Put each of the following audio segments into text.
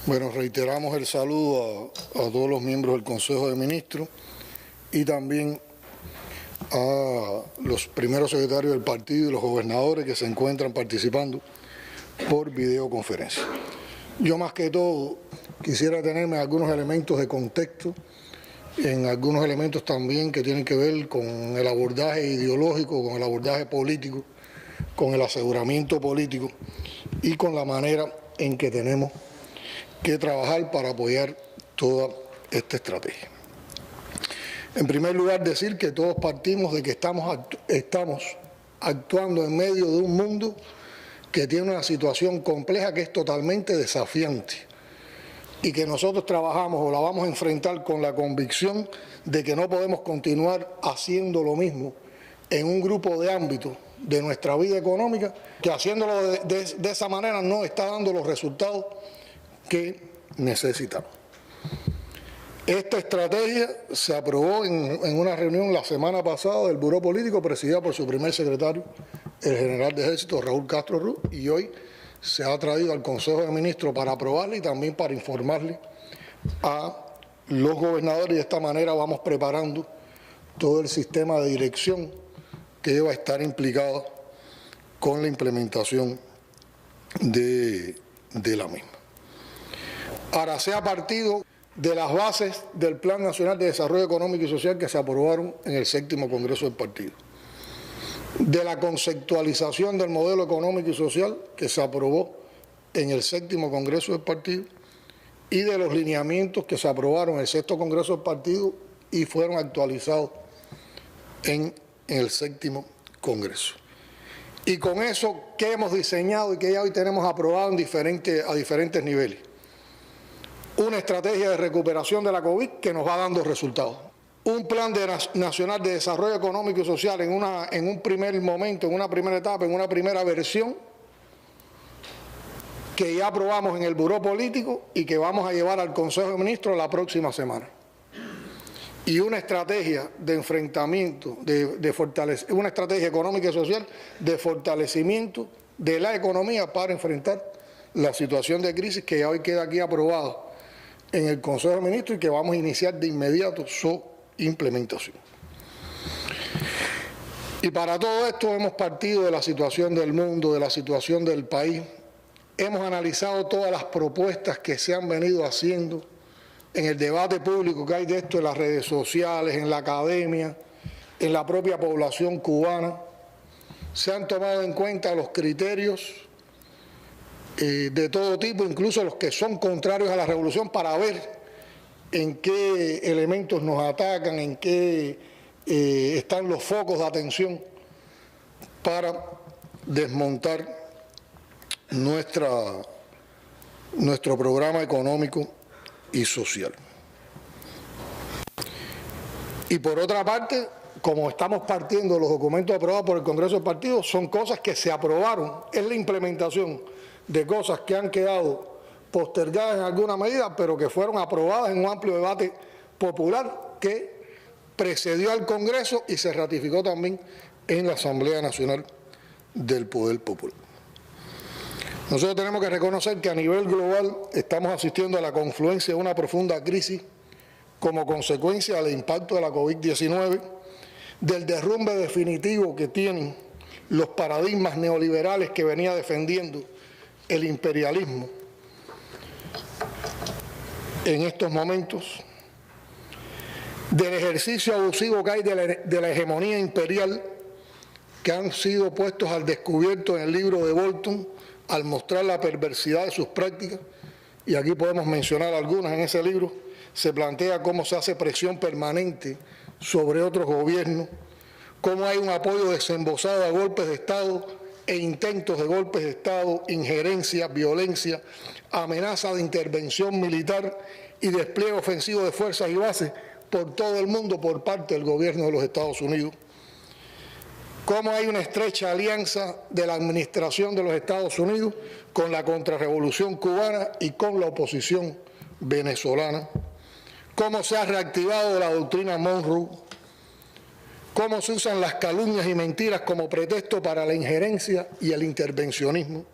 Bueno, reiteramos el saludo a todos los miembros del Consejo de Ministros y también a los primeros secretarios del partido y los gobernadores que se encuentran participando por videoconferencia. Yo más que todo quisiera tenerme algunos elementos de contexto, en algunos elementos también que tienen que ver con el abordaje ideológico, con el abordaje político, con el aseguramiento político y con la manera en que tenemos que trabajar para apoyar toda esta estrategia. En primer lugar, decir que todos partimos de que estamos actuando en medio de un mundo que tiene una situación compleja que es totalmente desafiante y que nosotros trabajamos o la vamos a enfrentar con la convicción de que no podemos continuar haciendo lo mismo en un grupo de ámbitos de nuestra vida económica, que haciéndolo de esa manera no está dando los resultados que necesitamos. Esta estrategia se aprobó en una reunión la semana pasada del Buró Político, presidida por su primer secretario, el general de Ejército Raúl Castro Ruz, y hoy se ha traído al Consejo de Ministros para aprobarla y también para informarle a los gobernadores, y de esta manera vamos preparando todo el sistema de dirección que va a estar implicado con la implementación de la misma. Ahora, se ha partido de las bases del Plan Nacional de Desarrollo Económico y Social que se aprobaron en el 7º Congreso del Partido, de la conceptualización del modelo económico y social que se aprobó en el 7º Congreso del Partido y de los lineamientos que se aprobaron en el 6º Congreso del Partido y fueron actualizados en el 7º Congreso. Y con eso, ¿qué hemos diseñado y que ya hoy tenemos aprobado a diferentes niveles? Una estrategia de recuperación de la COVID que nos va dando resultados. Un plan nacional de desarrollo económico y social en un primer momento, en una primera etapa, en una primera versión, que ya aprobamos en el Buró Político y que vamos a llevar al Consejo de Ministros la próxima semana. Y una estrategia de enfrentamiento, una estrategia económica y social de fortalecimiento de la economía para enfrentar la situación de crisis que ya hoy queda aquí aprobado en el Consejo de Ministros y que vamos a iniciar de inmediato su implementación. Y para todo esto hemos partido de la situación del mundo, de la situación del país. Hemos analizado todas las propuestas que se han venido haciendo en el debate público que hay de esto en las redes sociales, en la academia, en la propia población cubana. Se han tomado en cuenta los criterios de todo tipo, incluso los que son contrarios a la revolución, para ver en qué elementos nos atacan, en qué están los focos de atención para desmontar nuestro programa económico y social. Y por otra parte, como estamos partiendo de los documentos aprobados por el Congreso del Partido, son cosas que se aprobaron, es la implementación de cosas que han quedado postergadas en alguna medida, pero que fueron aprobadas en un amplio debate popular que precedió al Congreso y se ratificó también en la Asamblea Nacional del Poder Popular. Nosotros tenemos que reconocer que a nivel global estamos asistiendo a la confluencia de una profunda crisis como consecuencia del impacto de la COVID-19, del derrumbe definitivo que tienen los paradigmas neoliberales que venía defendiendo el imperialismo en estos momentos, del ejercicio abusivo que hay de la hegemonía imperial, que han sido puestos al descubierto en el libro de Bolton al mostrar la perversidad de sus prácticas, y aquí podemos mencionar algunas. En ese libro se plantea cómo se hace presión permanente sobre otros gobiernos, cómo hay un apoyo desembosado a golpes de Estado e intentos de golpes de Estado, injerencia, violencia, amenaza de intervención militar y despliegue ofensivo de fuerzas y bases por todo el mundo por parte del gobierno de los Estados Unidos. Cómo hay una estrecha alianza de la administración de los Estados Unidos con la contrarrevolución cubana y con la oposición venezolana. Cómo se ha reactivado la doctrina Monroe. Cómo se usan las calumnias y mentiras como pretexto para la injerencia y el intervencionismo.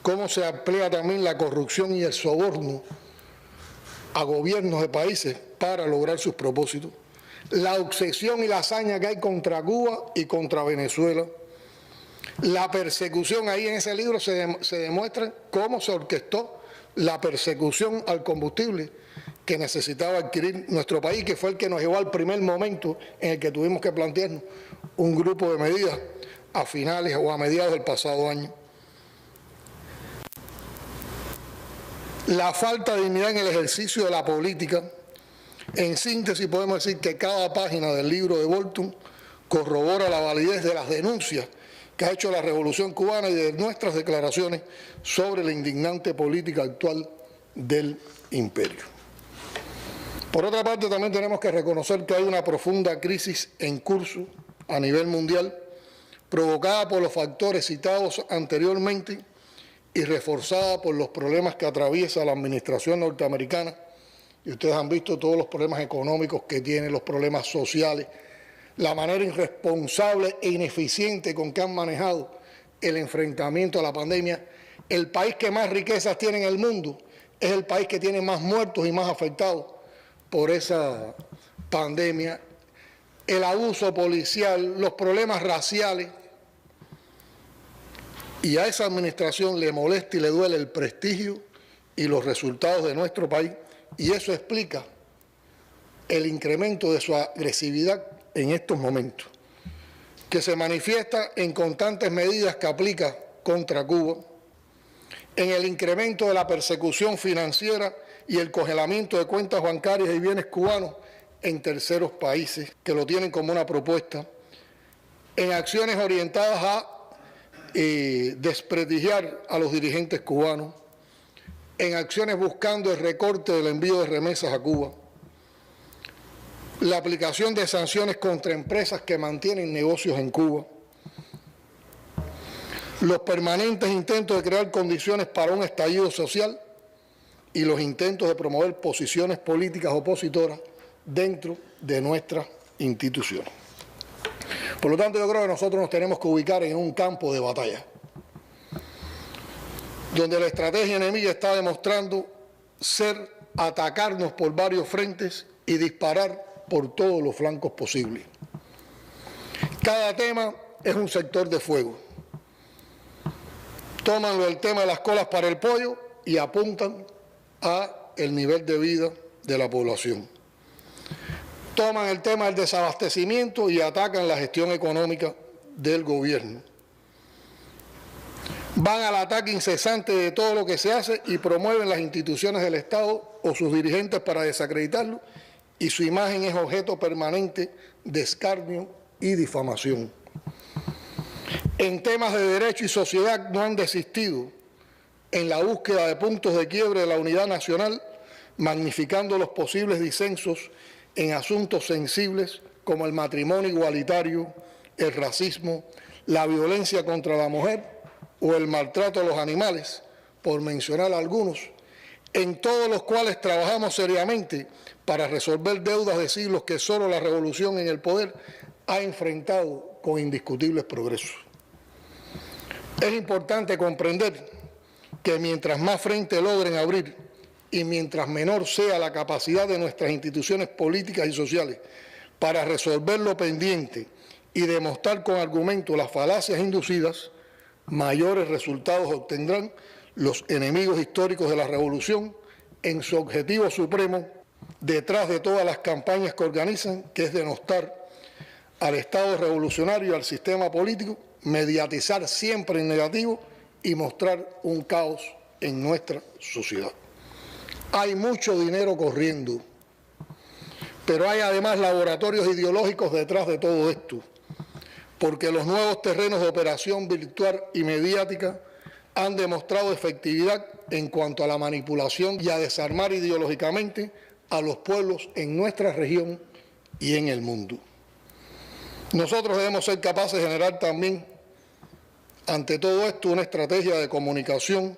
cómo se emplea también la corrupción y el soborno a gobiernos de países para lograr sus propósitos, la obsesión y la hazaña que hay contra Cuba y contra Venezuela, la persecución. Ahí en ese libro se demuestra cómo se orquestó la persecución al combustible que necesitaba adquirir nuestro país, que fue el que nos llevó al primer momento en el que tuvimos que plantearnos un grupo de medidas a finales o a mediados del pasado año. La falta de dignidad en el ejercicio de la política. En síntesis, podemos decir que cada página del libro de Bolton corrobora la validez de las denuncias que ha hecho la Revolución Cubana y de nuestras declaraciones sobre la indignante política actual del imperio. Por otra parte, también tenemos que reconocer que hay una profunda crisis en curso a nivel mundial, provocada por los factores citados anteriormente y reforzada por los problemas que atraviesa la administración norteamericana. Y ustedes han visto todos los problemas económicos que tiene, los problemas sociales, la manera irresponsable e ineficiente con que han manejado el enfrentamiento a la pandemia. El país que más riquezas tiene en el mundo es el país que tiene más muertos y más afectados por esa pandemia. El abuso policial, los problemas raciales. Y a esa administración le molesta y le duele el prestigio y los resultados de nuestro país. Y eso explica el incremento de su agresividad en estos momentos, que se manifiesta en constantes medidas que aplica contra Cuba, en el incremento de la persecución financiera y el congelamiento de cuentas bancarias y bienes cubanos en terceros países que lo tienen como una propuesta, en acciones orientadas a desprestigiar a los dirigentes cubanos, en acciones buscando el recorte del envío de remesas a Cuba, la aplicación de sanciones contra empresas que mantienen negocios en Cuba, los permanentes intentos de crear condiciones para un estallido social y los intentos de promover posiciones políticas opositoras dentro de nuestras instituciones. Por lo tanto, yo creo que nosotros nos tenemos que ubicar en un campo de batalla, donde la estrategia enemiga está demostrando ser atacarnos por varios frentes y disparar por todos los flancos posibles. Cada tema es un sector de fuego. Toman el tema de las colas para el pollo y apuntan a el nivel de vida de la población. Toman el tema del desabastecimiento y atacan la gestión económica del gobierno. Van al ataque incesante de todo lo que se hace y promueven las instituciones del Estado o sus dirigentes para desacreditarlo, y su imagen es objeto permanente de escarnio y difamación. En temas de derecho y sociedad no han desistido en la búsqueda de puntos de quiebre de la unidad nacional, magnificando los posibles disensos en asuntos sensibles como el matrimonio igualitario, el racismo, la violencia contra la mujer o el maltrato a los animales, por mencionar algunos, en todos los cuales trabajamos seriamente para resolver deudas de siglos que solo la revolución en el poder ha enfrentado con indiscutibles progresos. Es importante comprender que mientras más frente logren abrir y mientras menor sea la capacidad de nuestras instituciones políticas y sociales para resolver lo pendiente y demostrar con argumentos las falacias inducidas, mayores resultados obtendrán los enemigos históricos de la revolución en su objetivo supremo, detrás de todas las campañas que organizan, que es denostar al Estado revolucionario y al sistema político, mediatizar siempre en negativo y mostrar un caos en nuestra sociedad. Hay mucho dinero corriendo, pero hay además laboratorios ideológicos detrás de todo esto, porque los nuevos terrenos de operación virtual y mediática han demostrado efectividad en cuanto a la manipulación y a desarmar ideológicamente a los pueblos en nuestra región y en el mundo. Nosotros debemos ser capaces de generar también, ante todo esto, una estrategia de comunicación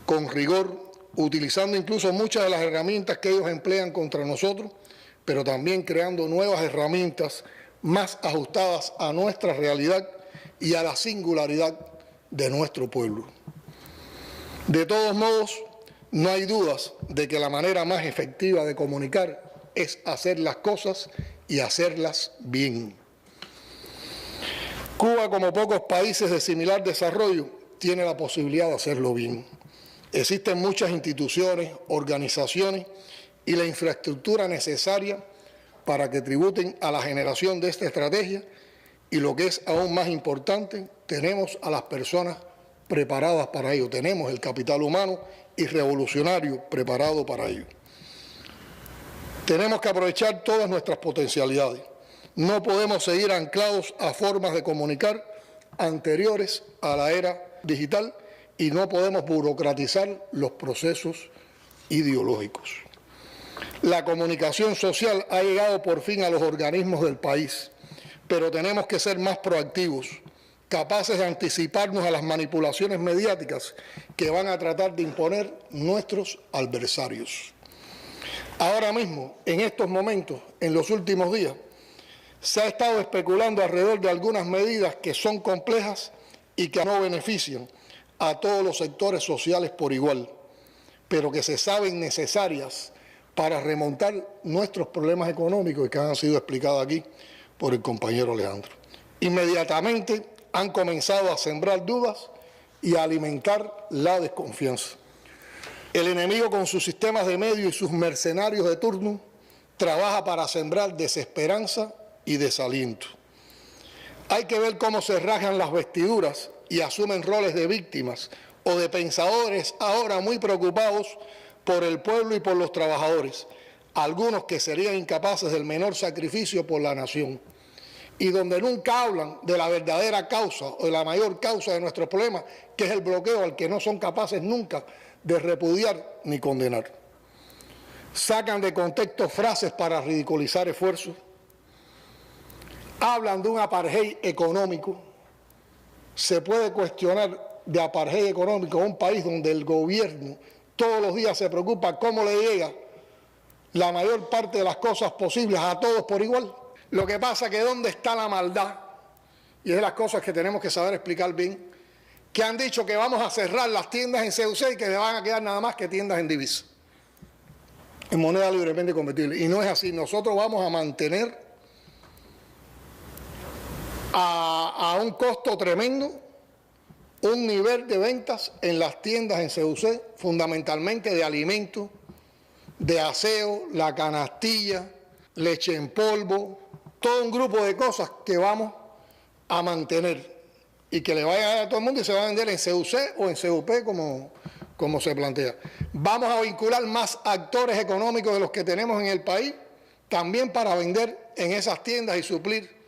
con rigor, utilizando incluso muchas de las herramientas que ellos emplean contra nosotros, pero también creando nuevas herramientas más ajustadas a nuestra realidad y a la singularidad de nuestro pueblo. De todos modos, no hay dudas de que la manera más efectiva de comunicar es hacer las cosas y hacerlas bien. Cuba, como pocos países de similar desarrollo, tiene la posibilidad de hacerlo bien. Existen muchas instituciones, organizaciones y la infraestructura necesaria para que tributen a la generación de esta estrategia y, lo que es aún más importante, tenemos a las personas preparadas para ello. Tenemos el capital humano y revolucionario preparado para ello. Tenemos que aprovechar todas nuestras potencialidades. No podemos seguir anclados a formas de comunicar anteriores a la era digital y no podemos burocratizar los procesos ideológicos. La comunicación social ha llegado por fin a los organismos del país, pero tenemos que ser más proactivos, capaces de anticiparnos a las manipulaciones mediáticas que van a tratar de imponer nuestros adversarios. Ahora mismo, en estos momentos, en los últimos días, se ha estado especulando alrededor de algunas medidas que son complejas y que no benefician a todos los sectores sociales por igual, pero que se saben necesarias para remontar nuestros problemas económicos y que han sido explicados aquí por el compañero Alejandro. Inmediatamente han comenzado a sembrar dudas y a alimentar la desconfianza. El enemigo, con sus sistemas de medios y sus mercenarios de turno, trabaja para sembrar desesperanza y desaliento. Hay que ver cómo se rasgan las vestiduras y asumen roles de víctimas o de pensadores ahora muy preocupados por el pueblo y por los trabajadores, algunos que serían incapaces del menor sacrificio por la nación, y donde nunca hablan de la verdadera causa o de la mayor causa de nuestros problemas, que es el bloqueo al que no son capaces nunca de repudiar ni condenar. Sacan de contexto frases para ridiculizar esfuerzos, hablan de un apartheid económico. Se puede cuestionar de apartheid económico a un país donde el gobierno todos los días se preocupa cómo le llega la mayor parte de las cosas posibles a todos por igual. Lo que pasa es que ¿dónde está la maldad? Y es de las cosas que tenemos que saber explicar bien, que han dicho que vamos a cerrar las tiendas en CUC y que le van a quedar nada más que tiendas en divisa, en moneda libremente convertible. Y no es así. Nosotros vamos a mantener a un costo tremendo un nivel de ventas en las tiendas en CUC, fundamentalmente de alimentos, de aseo, la canastilla, leche en polvo, todo un grupo de cosas que vamos a mantener y que le vaya a dar a todo el mundo y se va a vender en CUC o en CUP como se plantea. Vamos a vincular más actores económicos de los que tenemos en el país, también para vender en esas tiendas y suplir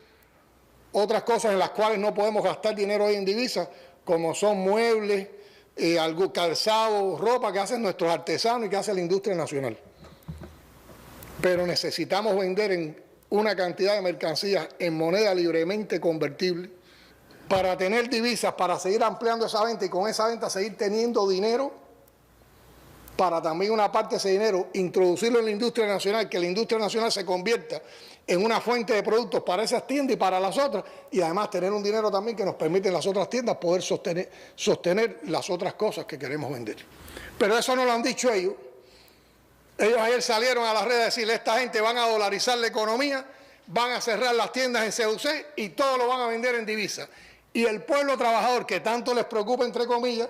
otras cosas en las cuales no podemos gastar dinero hoy en divisas, como son muebles, algún calzado, ropa que hacen nuestros artesanos y que hace la industria nacional. Pero necesitamos vender en una cantidad de mercancías en moneda libremente convertible para tener divisas, para seguir ampliando esa venta y con esa venta seguir teniendo dinero, para también una parte de ese dinero introducirlo en la industria nacional, que la industria nacional se convierta en una fuente de productos para esas tiendas y para las otras, y además tener un dinero también que nos permite en las otras tiendas poder sostener las otras cosas que queremos vender. Pero eso no lo han dicho ellos. Ellos ayer salieron a las redes a decirle: esta gente van a dolarizar la economía, van a cerrar las tiendas en CUC y todo lo van a vender en divisa. Y el pueblo trabajador, que tanto les preocupa, entre comillas,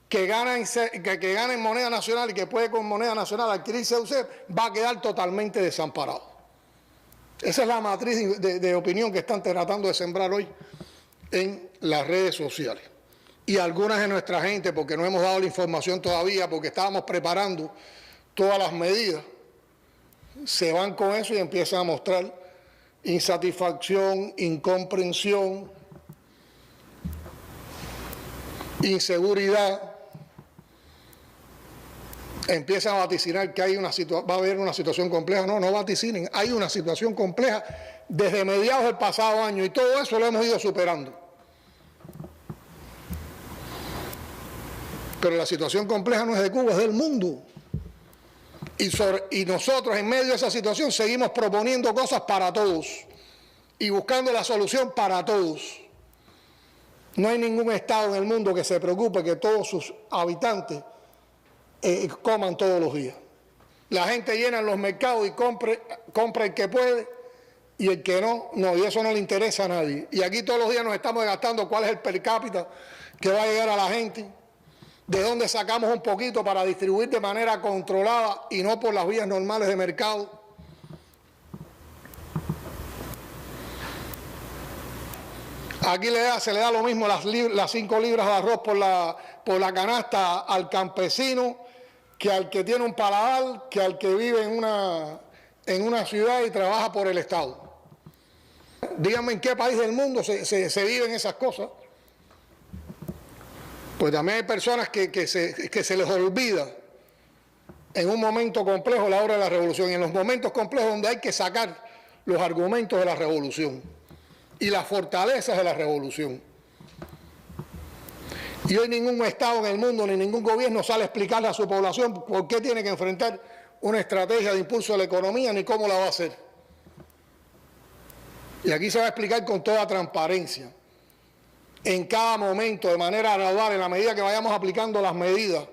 que gana en moneda nacional y que puede con moneda nacional adquirir CUC, va a quedar totalmente desamparado. Esa es la matriz de opinión que están tratando de sembrar hoy en las redes sociales. Y algunas de nuestra gente, porque no hemos dado la información todavía, porque estábamos preparando todas las medidas, se van con eso y empiezan a mostrar insatisfacción, incomprensión, inseguridad. Empiezan a vaticinar que va a haber una situación compleja. No vaticinen, hay una situación compleja desde mediados del pasado año y todo eso lo hemos ido superando. Pero la situación compleja no es de Cuba, es del mundo. Y nosotros en medio de esa situación seguimos proponiendo cosas para todos y buscando la solución para todos. No hay ningún estado en el mundo que se preocupe que todos sus habitantes coman todos los días. La gente llena los mercados y compra el que puede y el que no, y eso no le interesa a nadie. Y aquí todos los días nos estamos gastando cuál es el per cápita que va a llegar a la gente, de dónde sacamos un poquito para distribuir de manera controlada y no por las vías normales de mercado. Aquí se le da lo mismo las 5 libras de arroz por la canasta al campesino que al que tiene un paladar, que al que vive en una ciudad y trabaja por el Estado. Díganme en qué país del mundo se viven esas cosas. Pues también hay personas que se les olvida en un momento complejo la hora de la revolución, y en los momentos complejos donde hay que sacar los argumentos de la revolución y las fortalezas de la revolución. Y hoy ningún Estado en el mundo ni ningún gobierno sale a explicarle a su población por qué tiene que enfrentar una estrategia de impulso de la economía ni cómo la va a hacer. Y aquí se va a explicar con toda transparencia, en cada momento, de manera gradual, en la medida que vayamos aplicando las medidas.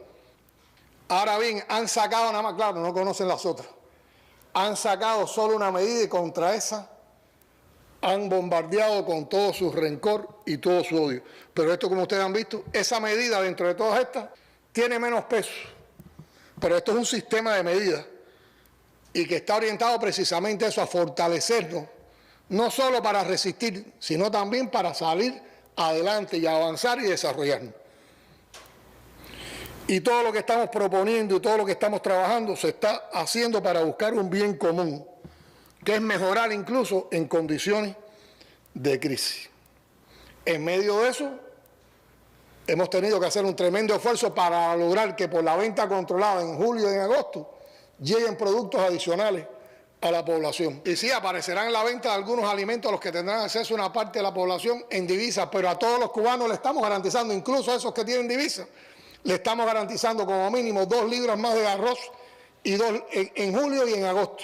Ahora bien, han sacado nada más, claro, no conocen las otras, han sacado solo una medida y contra esa han bombardeado con todo su rencor y todo su odio. Pero esto, como ustedes han visto, esa medida dentro de todas estas tiene menos peso. Pero esto es un sistema de medidas y que está orientado precisamente a eso, a fortalecernos, no solo para resistir, sino también para salir adelante y avanzar y desarrollarnos. Y todo lo que estamos proponiendo y todo lo que estamos trabajando se está haciendo para buscar un bien común, que es mejorar incluso en condiciones de crisis. En medio de eso, hemos tenido que hacer un tremendo esfuerzo para lograr que por la venta controlada en julio y en agosto lleguen productos adicionales a la población. Y sí, aparecerán en la venta de algunos alimentos a los que tendrán acceso una parte de la población en divisas, pero a todos los cubanos le estamos garantizando, incluso a esos que tienen divisas, le estamos garantizando como mínimo 2 libras más de arroz y en julio y en agosto.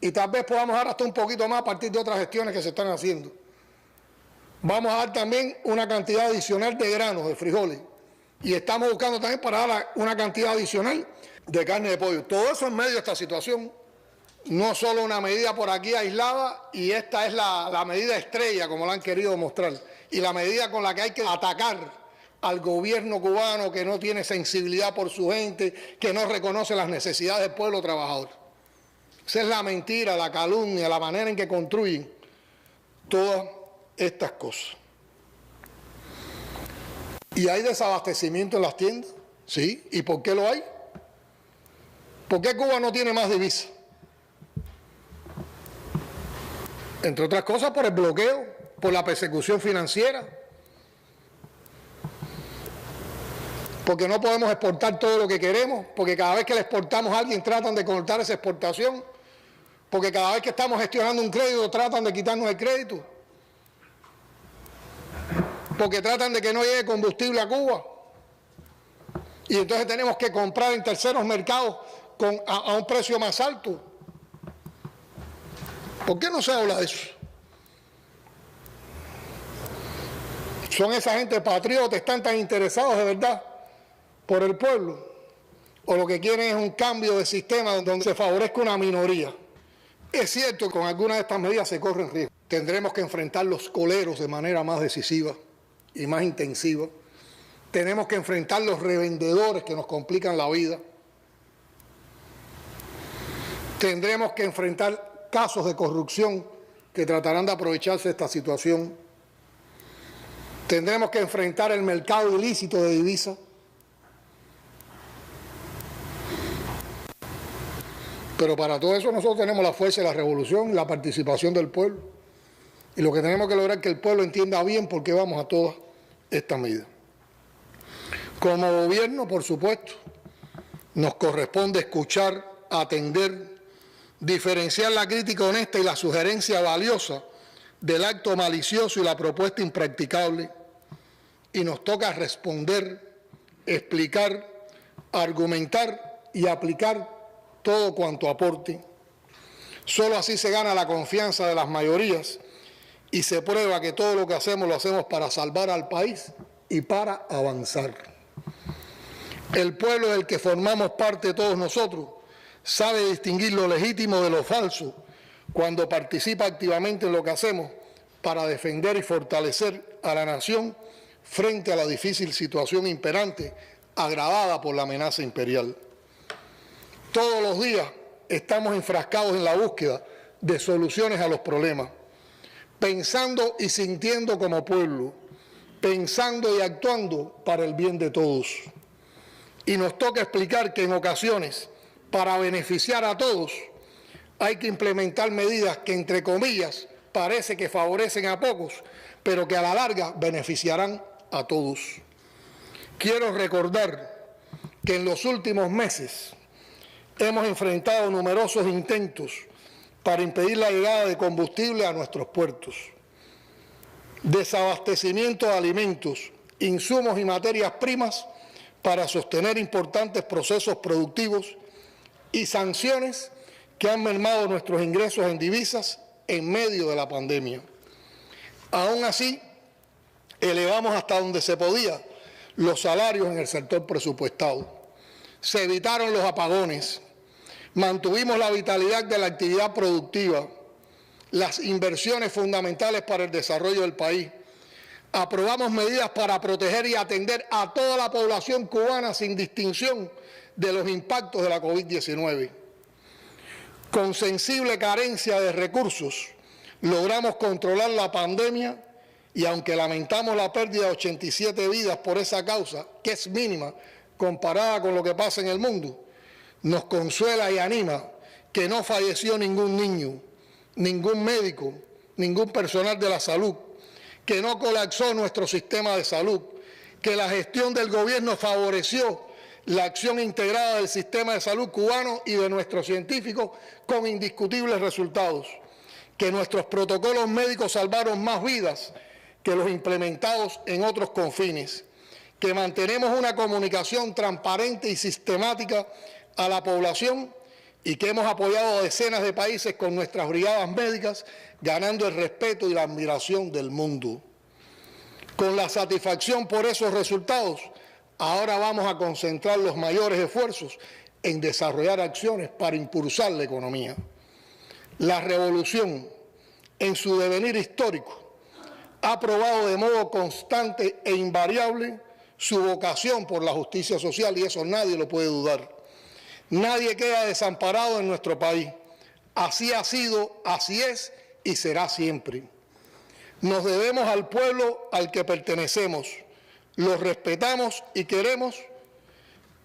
Y tal vez podamos dar hasta un poquito más a partir de otras gestiones que se están haciendo. Vamos a dar también una cantidad adicional de granos, de frijoles. Y estamos buscando también para dar una cantidad adicional de carne de pollo. Todo eso en medio de esta situación. No solo una medida por aquí aislada, y esta es la medida estrella, como la han querido mostrar, y la medida con la que hay que atacar al gobierno cubano que no tiene sensibilidad por su gente, que no reconoce las necesidades del pueblo trabajador. Esa es la mentira, la calumnia, la manera en que construyen todas estas cosas. ¿Y hay desabastecimiento en las tiendas? Sí. ¿Y por qué lo hay? ¿Por qué Cuba no tiene más divisas? Entre otras cosas por el bloqueo, por la persecución financiera, porque no podemos exportar todo lo que queremos, porque cada vez que le exportamos a alguien tratan de cortar esa exportación, porque cada vez que estamos gestionando un crédito tratan de quitarnos el crédito, porque tratan de que no llegue combustible a Cuba, y entonces tenemos que comprar en terceros mercados a un precio más alto. ¿Por qué no se habla de eso? ¿Son esa gente patriota, están tan interesados de verdad por el pueblo? ¿O lo que quieren es un cambio de sistema donde se favorezca una minoría? Es cierto que con algunas de estas medidas se corren riesgos. Tendremos que enfrentar los coleros de manera más decisiva y más intensiva. Tenemos que enfrentar los revendedores que nos complican la vida. Tendremos que enfrentar casos de corrupción que tratarán de aprovecharse de esta situación. Tendremos que enfrentar el mercado ilícito de divisas. Pero para todo eso nosotros tenemos la fuerza de la revolución y la participación del pueblo. Y lo que tenemos que lograr es que el pueblo entienda bien por qué vamos a todas estas medidas. Como gobierno, por supuesto, nos corresponde escuchar, atender, diferenciar la crítica honesta y la sugerencia valiosa del acto malicioso y la propuesta impracticable, y nos toca responder, explicar, argumentar y aplicar todo cuanto aporte. Solo así se gana la confianza de las mayorías y se prueba que todo lo que hacemos lo hacemos para salvar al país y para avanzar. El pueblo del que formamos parte todos nosotros sabe distinguir lo legítimo de lo falso cuando participa activamente en lo que hacemos para defender y fortalecer a la nación frente a la difícil situación imperante agravada por la amenaza imperial. Todos los días estamos enfrascados en la búsqueda de soluciones a los problemas, pensando y sintiendo como pueblo, pensando y actuando para el bien de todos. Y nos toca explicar que en ocasiones, para beneficiar a todos, hay que implementar medidas que, entre comillas, parece que favorecen a pocos, pero que a la larga beneficiarán a todos. Quiero recordar que en los últimos meses hemos enfrentado numerosos intentos para impedir la llegada de combustible a nuestros puertos, desabastecimiento de alimentos, insumos y materias primas para sostener importantes procesos productivos y sanciones que han mermado nuestros ingresos en divisas en medio de la pandemia. Aún así, elevamos hasta donde se podía los salarios en el sector presupuestado. Se evitaron los apagones, mantuvimos la vitalidad de la actividad productiva, las inversiones fundamentales para el desarrollo del país. Aprobamos medidas para proteger y atender a toda la población cubana sin distinción de los impactos de la COVID-19. Con sensible carencia de recursos, logramos controlar la pandemia y aunque lamentamos la pérdida de 87 vidas por esa causa, que es mínima comparada con lo que pasa en el mundo, nos consuela y anima que no falleció ningún niño, ningún médico, ningún personal de la salud, que no colapsó nuestro sistema de salud, que la gestión del gobierno favoreció la acción integrada del sistema de salud cubano y de nuestros científicos con indiscutibles resultados, que nuestros protocolos médicos salvaron más vidas que los implementados en otros confines, que mantenemos una comunicación transparente y sistemática a la población y que hemos apoyado a decenas de países con nuestras brigadas médicas, ganando el respeto y la admiración del mundo. Con la satisfacción por esos resultados, ahora vamos a concentrar los mayores esfuerzos en desarrollar acciones para impulsar la economía. La revolución, en su devenir histórico, ha probado de modo constante e invariable su vocación por la justicia social y eso nadie lo puede dudar. Nadie queda desamparado en nuestro país. Así ha sido, así es y será siempre. Nos debemos al pueblo al que pertenecemos, lo respetamos y queremos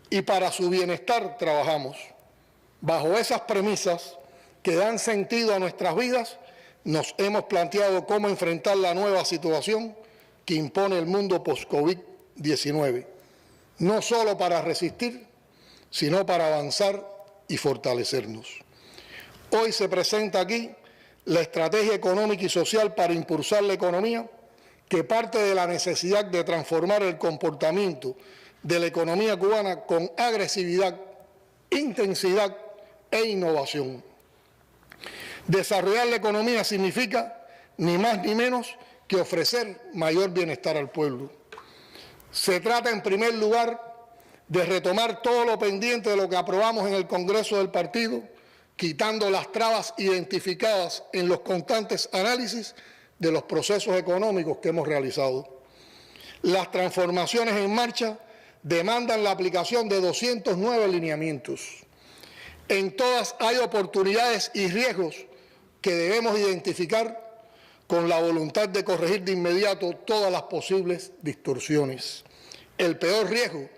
y para su bienestar trabajamos. Bajo esas premisas que dan sentido a nuestras vidas, nos hemos planteado cómo enfrentar la nueva situación que impone el mundo post-COVID-19, no solo para resistir, sino para avanzar y fortalecernos. Hoy se presenta aquí la estrategia económica y social para impulsar la economía, que parte de la necesidad de transformar el comportamiento de la economía cubana con agresividad, intensidad e innovación. Desarrollar la economía significa ni más ni menos que ofrecer mayor bienestar al pueblo. Se trata, en primer lugar, de retomar todo lo pendiente de lo que aprobamos en el Congreso del Partido, quitando las trabas identificadas en los constantes análisis de los procesos económicos que hemos realizado. Las transformaciones en marcha demandan la aplicación de 209 lineamientos. En todas hay oportunidades y riesgos que debemos identificar con la voluntad de corregir de inmediato todas las posibles distorsiones. El peor riesgo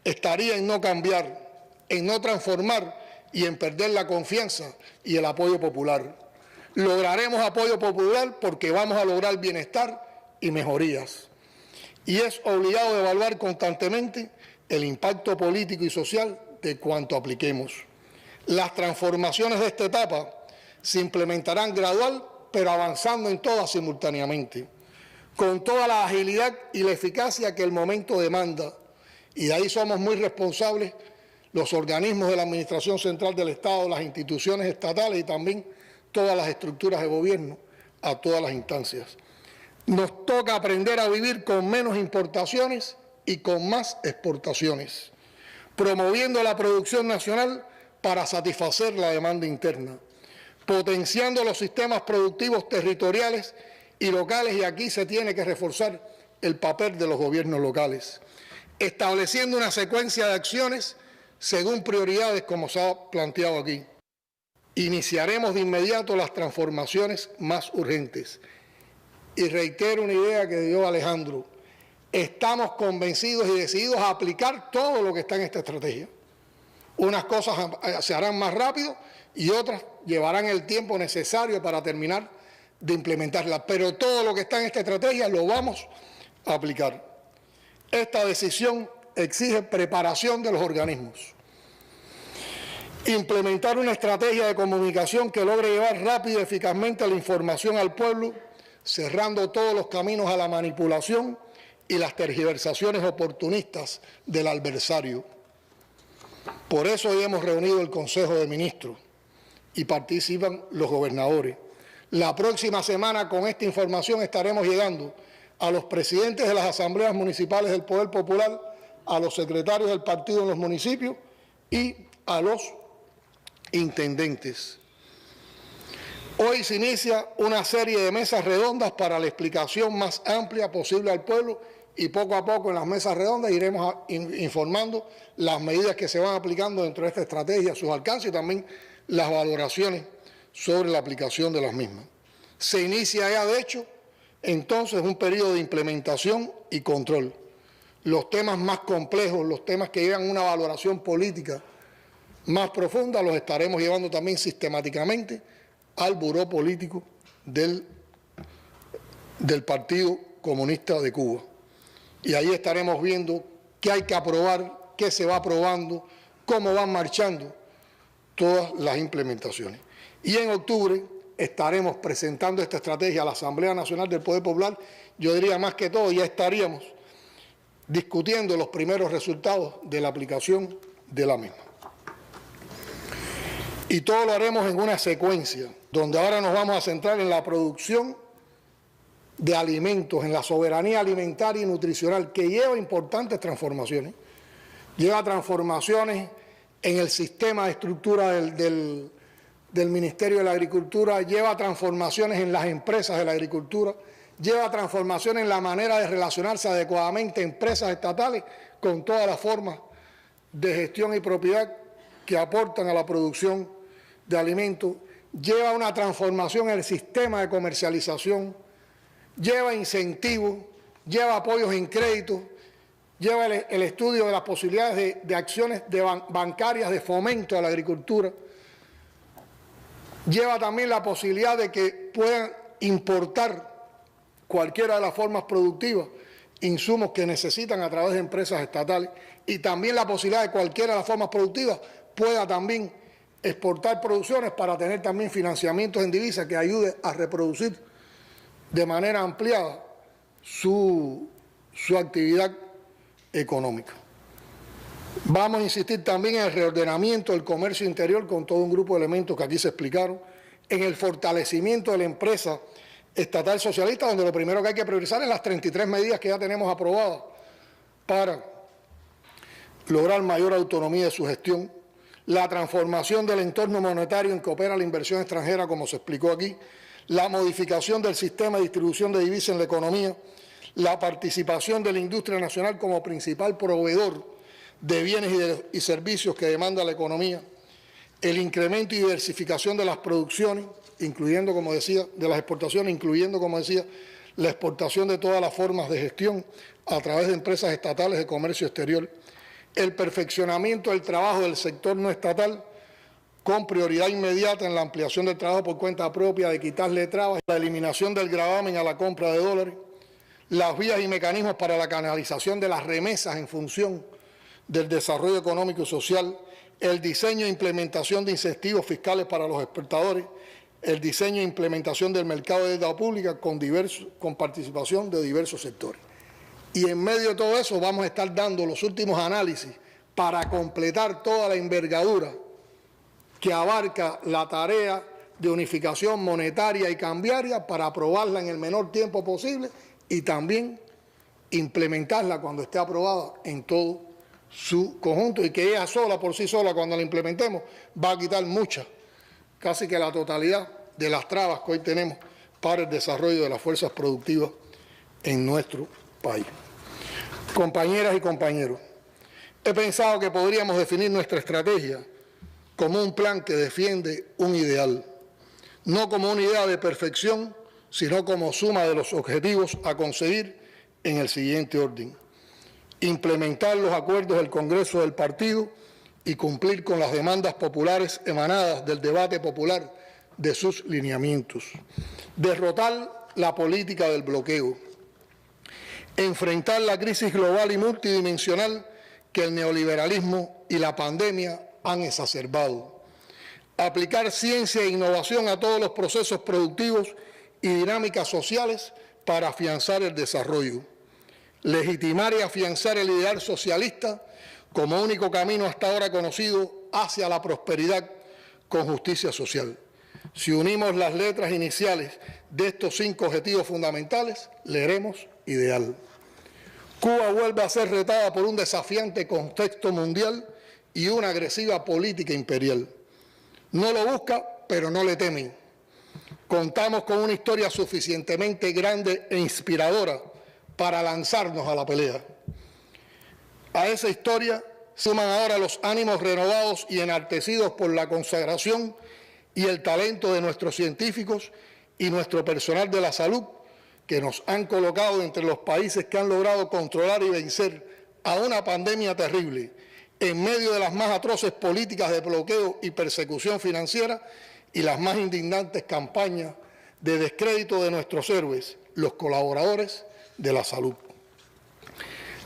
estaría en no cambiar, en no transformar y en perder la confianza y el apoyo popular. Lograremos apoyo popular porque vamos a lograr bienestar y mejorías. Y es obligado evaluar constantemente el impacto político y social de cuanto apliquemos. Las transformaciones de esta etapa se implementarán gradual, pero avanzando en todas simultáneamente, con toda la agilidad y la eficacia que el momento demanda. Y de ahí somos muy responsables los organismos de la Administración Central del Estado, las instituciones estatales y también todas las estructuras de gobierno, a todas las instancias. Nos toca aprender a vivir con menos importaciones y con más exportaciones, promoviendo la producción nacional para satisfacer la demanda interna, potenciando los sistemas productivos territoriales y locales, y aquí se tiene que reforzar el papel de los gobiernos locales, estableciendo una secuencia de acciones según prioridades como se ha planteado aquí. Iniciaremos de inmediato las transformaciones más urgentes. Y reitero una idea que dio Alejandro, estamos convencidos y decididos a aplicar todo lo que está en esta estrategia. Unas cosas se harán más rápido y otras llevarán el tiempo necesario para terminar de implementarla, pero todo lo que está en esta estrategia lo vamos a aplicar. Esta decisión exige preparación de los organismos. Implementar una estrategia de comunicación que logre llevar rápido y eficazmente la información al pueblo, cerrando todos los caminos a la manipulación y las tergiversaciones oportunistas del adversario. Por eso hoy hemos reunido el Consejo de Ministros y participan los gobernadores. La próxima semana con esta información estaremos llegando a los presidentes de las asambleas municipales del Poder Popular, a los secretarios del partido en los municipios y a los intendentes. Hoy se inicia una serie de mesas redondas para la explicación más amplia posible al pueblo y poco a poco en las mesas redondas iremos informando las medidas que se van aplicando dentro de esta estrategia, sus alcances y también las valoraciones sobre la aplicación de las mismas. Se inicia ya, de hecho, entonces un periodo de implementación y control. Los temas más complejos, los temas que llevan una valoración política más profunda, los estaremos llevando también sistemáticamente al Buró Político del Partido Comunista de Cuba. Y ahí estaremos viendo qué hay que aprobar, qué se va aprobando, cómo van marchando todas las implementaciones. Y en octubre estaremos presentando esta estrategia a la Asamblea Nacional del Poder Popular. Yo diría más que todo, ya estaríamos discutiendo los primeros resultados de la aplicación de la misma. Y todo lo haremos en una secuencia, donde ahora nos vamos a centrar en la producción de alimentos, en la soberanía alimentaria y nutricional, que lleva importantes transformaciones. Lleva transformaciones en el sistema de estructura del Ministerio de la Agricultura, lleva transformaciones en las empresas de la agricultura, lleva transformaciones en la manera de relacionarse adecuadamente empresas estatales con todas las formas de gestión y propiedad que aportan a la producción de alimentos, lleva una transformación en el sistema de comercialización, lleva incentivos, lleva apoyos en crédito, lleva el estudio de las posibilidades de acciones bancarias de fomento a la agricultura, lleva también la posibilidad de que puedan importar cualquiera de las formas productivas insumos que necesitan a través de empresas estatales y también la posibilidad de cualquiera de las formas productivas pueda también exportar producciones para tener también financiamientos en divisas que ayude a reproducir de manera ampliada su actividad económica. Vamos a insistir también en el reordenamiento del comercio interior con todo un grupo de elementos que aquí se explicaron, en el fortalecimiento de la empresa estatal socialista, donde lo primero que hay que priorizar es las 33 medidas que ya tenemos aprobadas para lograr mayor autonomía de su gestión, la transformación del entorno monetario en que opera la inversión extranjera, como se explicó aquí, la modificación del sistema de distribución de divisas en la economía, la participación de la industria nacional como principal proveedor de bienes y servicios que demanda la economía, el incremento y diversificación de las producciones, incluyendo, como decía, de las exportaciones, incluyendo, como decía, la exportación de todas las formas de gestión a través de empresas estatales de comercio exterior, el perfeccionamiento del trabajo del sector no estatal, con prioridad inmediata en la ampliación del trabajo por cuenta propia, de quitarle trabas, la eliminación del gravamen a la compra de dólares, las vías y mecanismos para la canalización de las remesas en función del desarrollo económico y social, el diseño e implementación de incentivos fiscales para los exportadores, el diseño e implementación del mercado de deuda pública con participación de diversos sectores. Y en medio de todo eso vamos a estar dando los últimos análisis para completar toda la envergadura que abarca la tarea de unificación monetaria y cambiaria para aprobarla en el menor tiempo posible y también implementarla cuando esté aprobada en todo su conjunto, y que ella sola, por sí sola, cuando la implementemos, va a quitar muchas, casi que la totalidad de las trabas que hoy tenemos para el desarrollo de las fuerzas productivas en nuestro país. Compañeras y compañeros, he pensado que podríamos definir nuestra estrategia como un plan que defiende un ideal, no como una idea de perfección, sino como suma de los objetivos a conseguir en el siguiente orden: implementar los acuerdos del Congreso del Partido y cumplir con las demandas populares emanadas del debate popular de sus lineamientos, derrotar la política del bloqueo, enfrentar la crisis global y multidimensional que el neoliberalismo y la pandemia han exacerbado, aplicar ciencia e innovación a todos los procesos productivos y dinámicas sociales para afianzar el desarrollo, legitimar y afianzar el ideal socialista como único camino hasta ahora conocido hacia la prosperidad con justicia social. Si unimos las letras iniciales de estos 5 objetivos fundamentales, leeremos ideal. Cuba vuelve a ser retada por un desafiante contexto mundial y una agresiva política imperial. No lo busca, pero no le temen. Contamos con una historia suficientemente grande e inspiradora para lanzarnos a la pelea. A esa historia suman ahora los ánimos renovados y enaltecidos por la consagración y el talento de nuestros científicos y nuestro personal de la salud, que nos han colocado entre los países que han logrado controlar y vencer a una pandemia terrible en medio de las más atroces políticas de bloqueo y persecución financiera y las más indignantes campañas de descrédito de nuestros héroes, los colaboradores de la salud.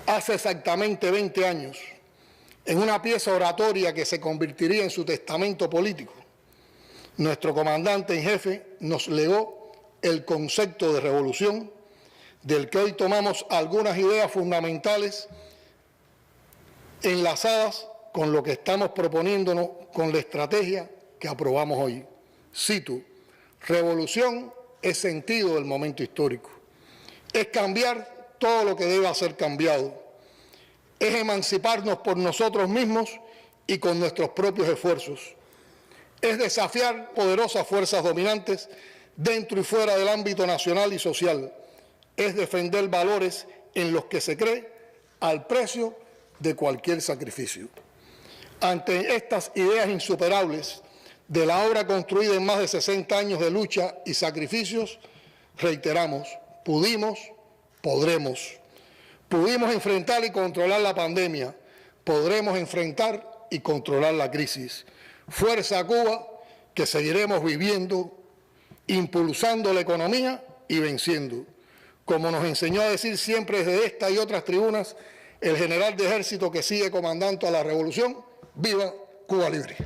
Hace exactamente 20 años, en una pieza oratoria que se convertiría en su testamento político, nuestro comandante en jefe nos legó el concepto de revolución, del que hoy tomamos algunas ideas fundamentales enlazadas con lo que estamos proponiéndonos con la estrategia que aprobamos hoy. Cito: revolución es sentido del momento histórico, es cambiar todo lo que deba ser cambiado, es emanciparnos por nosotros mismos y con nuestros propios esfuerzos, es desafiar poderosas fuerzas dominantes dentro y fuera del ámbito nacional y social, es defender valores en los que se cree al precio de cualquier sacrificio. Ante estas ideas insuperables de la obra construida en más de 60 años de lucha y sacrificios, reiteramos: pudimos, podremos. Pudimos enfrentar y controlar la pandemia, podremos enfrentar y controlar la crisis. Fuerza Cuba, que seguiremos viviendo, impulsando la economía y venciendo. Como nos enseñó a decir siempre desde esta y otras tribunas el general de ejército que sigue comandando a la revolución: ¡viva Cuba libre!